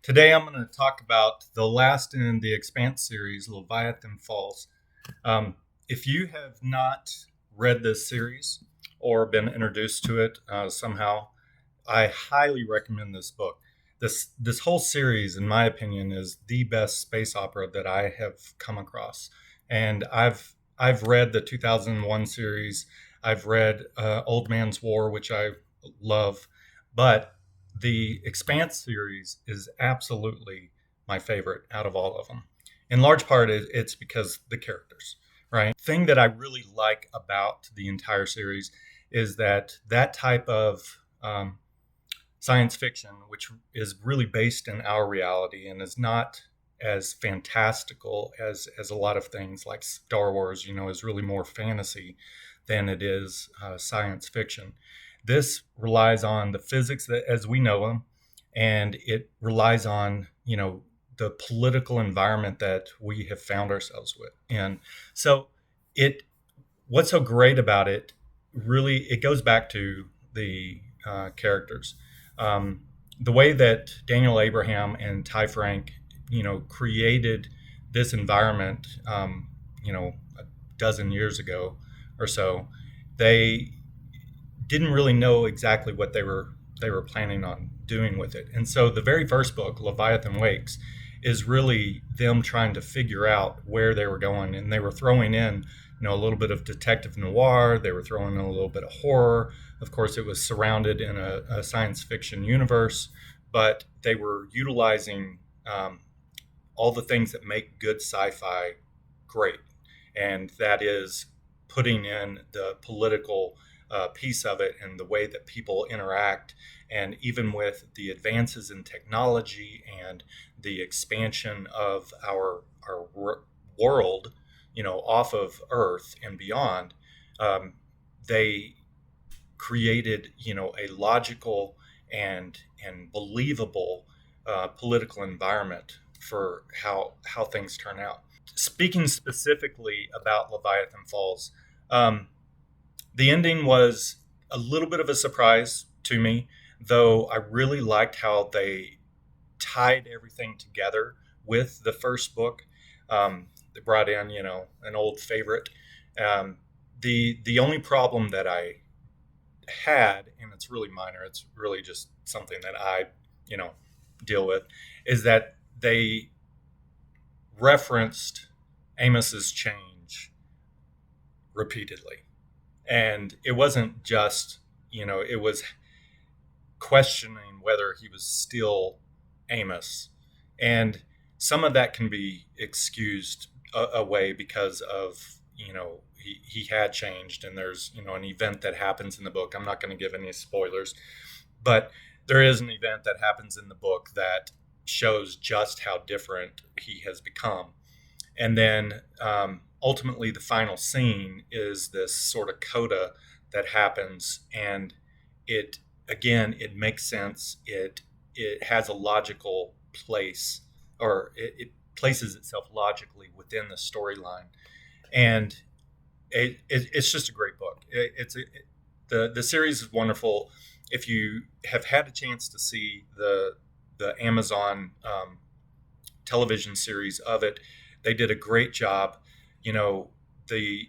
Today I'm going to talk about the last in the Expanse series, Leviathan Falls. Um, if you have not read this series or been introduced to it somehow, I highly recommend this book. This whole series, in my opinion, is the best space opera that I have come across. And I've read the 2001 series. I've read Old Man's War, which I love, but the Expanse series is absolutely my favorite out of all of them. In large part, it's because the characters, right? The thing that I really like about the entire series is that type of science fiction, which is really based in our reality and is not as fantastical as a lot of things like Star Wars, is really more fantasy than it is science fiction. This relies on the physics that, as we know them, and it relies on, the political environment that we have found ourselves with. And so it what's so great about it, really, it goes back to the characters. Um, the way that Daniel Abraham and Ty Frank, created this environment, a dozen years ago or so, they didn't really know exactly what they were planning on doing with it. And so the very first book, Leviathan Wakes, is really them trying to figure out where they were going, and they were throwing in, a little bit of detective noir. They were throwing in a little bit of horror. Of course, it was surrounded in a science fiction universe, but they were utilizing all the things that make good sci-fi great, and that is putting in the political piece of it and the way that people interact, and even with the advances in technology and the expansion of our world, off of Earth and beyond. They created, a logical and believable political environment for how things turn out. Speaking specifically about Leviathan Falls, um, the ending was a little bit of a surprise to me, though I really liked how they tied everything together with the first book. They brought in, an old favorite. The only problem that I had, and it's really minor, it's really just something that I, you know, deal with, is that they referenced Amos's change repeatedly. And it wasn't just, it was questioning whether he was still Amos. And some of that can be excused away because of, he had changed, and there's, an event that happens in the book. I'm not going to give any spoilers, but there is an event that happens in the book that shows just how different he has become. And then ultimately, the final scene is this sort of coda that happens, and it again it makes sense. It has a logical place, or it places itself logically within the storyline, and it's just a great book. The series is wonderful. If you have had a chance to see the Amazon television series of it, they did a great job. You know, the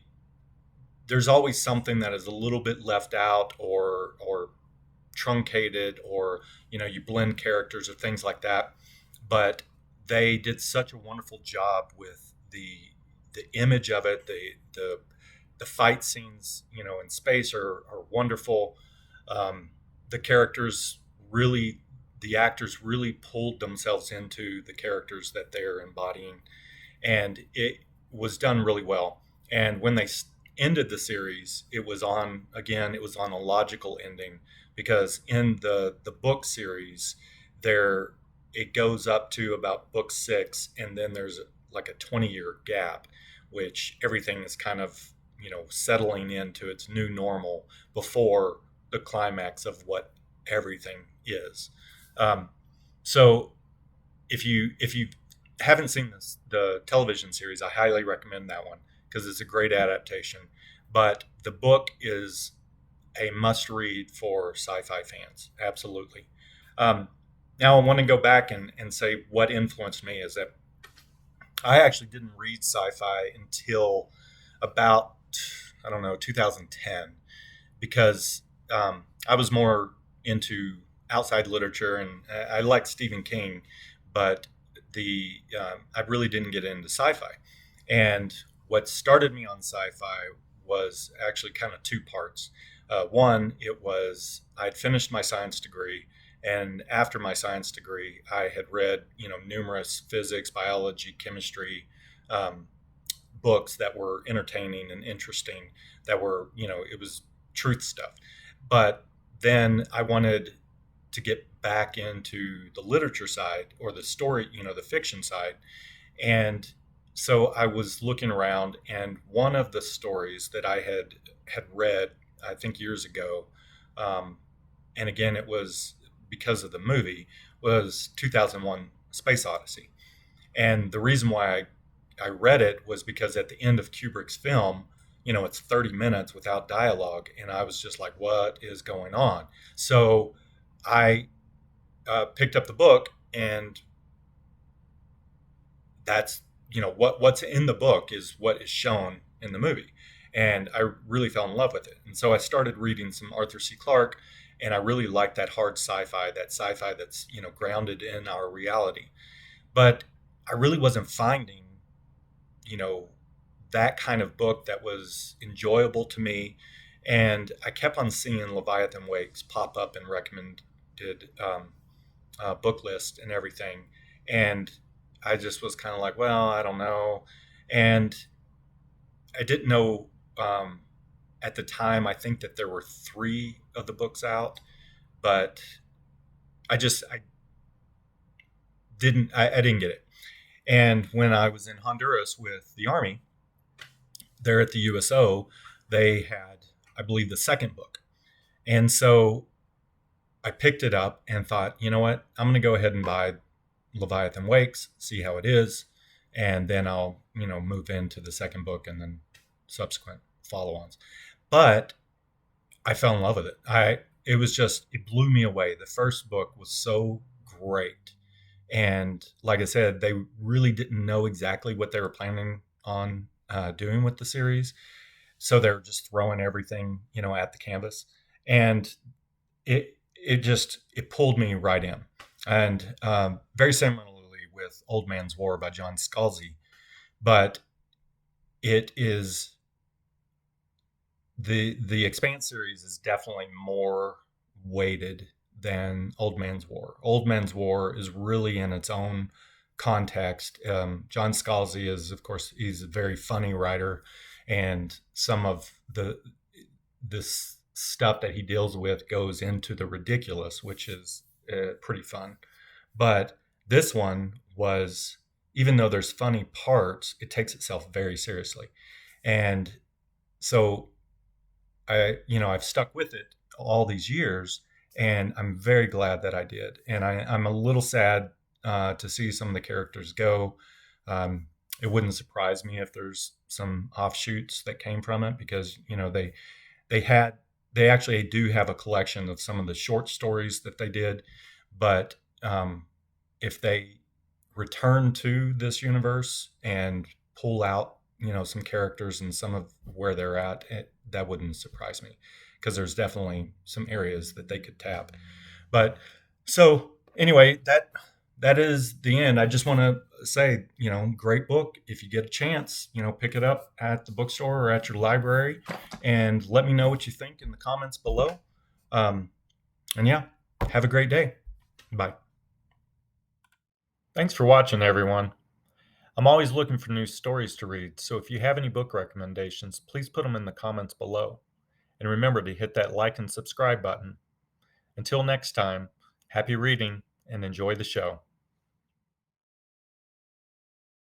there's always something that is a little bit left out, or truncated, or you blend characters or things like that. But they did such a wonderful job with the image of it. The fight scenes, in space are wonderful. The characters really, the actors really pulled themselves into the characters that they're embodying, and it was done really well. And when they ended the series, it was on a logical ending, because in the book series, there it goes up to about book 6, and then there's like a 20-year gap, which everything is kind of, settling into its new normal before the climax of what everything is. um, so if you haven't seen the television series, I highly recommend that one, because it's a great adaptation. But the book is a must read for sci-fi fans, absolutely. Um, Now, I want to go back and say what influenced me is that I actually didn't read sci-fi until about, I don't know, 2010, because I was more into outside literature, and I liked Stephen King, but I really didn't get into sci-fi. And what started me on sci-fi was actually kind of two parts. One, it was I'd finished my science degree, and after my science degree, I had read numerous physics, biology, chemistry um, books that were entertaining and interesting. That were it was truth stuff. But then I wanted to get back into the literature side, or the story, the fiction side. And so I was looking around, and one of the stories that I had read, I think years ago, um, and again it was because of the movie, was 2001: Space Odyssey. And the reason why I read it was because at the end of Kubrick's film, it's 30 minutes without dialogue, and I was just like, what is going on? So I picked up the book, and that's what's in the book is what is shown in the movie, and I really fell in love with it. And so I started reading some Arthur C. Clarke, and I really liked that hard sci-fi, that sci-fi that's grounded in our reality. But I really wasn't finding you know that kind of book that was enjoyable to me. And I kept on seeing Leviathan Wakes pop up in recommended book list and everything. And I just was kind of like, well, I don't know. And I didn't know um, at the time, I think that there were three of the books out, but I didn't get it. And when I was in Honduras with the Army, there at the USO, they had, I believe, the second book. And so I picked it up and thought, you know what? I'm going to go ahead and buy Leviathan Wakes, see how it is, and then I'll, move into the second book and then subsequent follow-ons. But I fell in love with it. It was just, it blew me away. The first book was so great. And like I said, they really didn't know exactly what they were planning on doing with the series. So they're just throwing everything, at the canvas. And it pulled me right in. And very similarly with Old Man's War by John Scalzi, but it is the Expanse series is definitely more weighted than Old Man's War. Old Man's War is really in its own context. John Scalzi is, of course, he's a very funny writer, and some of this stuff that he deals with goes into the ridiculous, which is pretty fun. But this one was, even though there's funny parts, it takes itself very seriously. And so I've stuck with it all these years, and I'm very glad that I did. And I'm a little sad to see some of the characters go. It wouldn't surprise me if there's some offshoots that came from it, because they had they actually do have a collection of some of the short stories that they did. But if they return to this universe and pull out some characters and some of where they're at, that wouldn't surprise me, because there's definitely some areas that they could tap. But so anyway, that is the end. I just want to say, great book. If you get a chance, pick it up at the bookstore or at your library, and let me know what you think in the comments below. And yeah, have a great day. Bye. Thanks for watching, everyone. I'm always looking for new stories to read, so if you have any book recommendations, please put them in the comments below. And remember to hit that like and subscribe button. Until next time, happy reading and enjoy the show.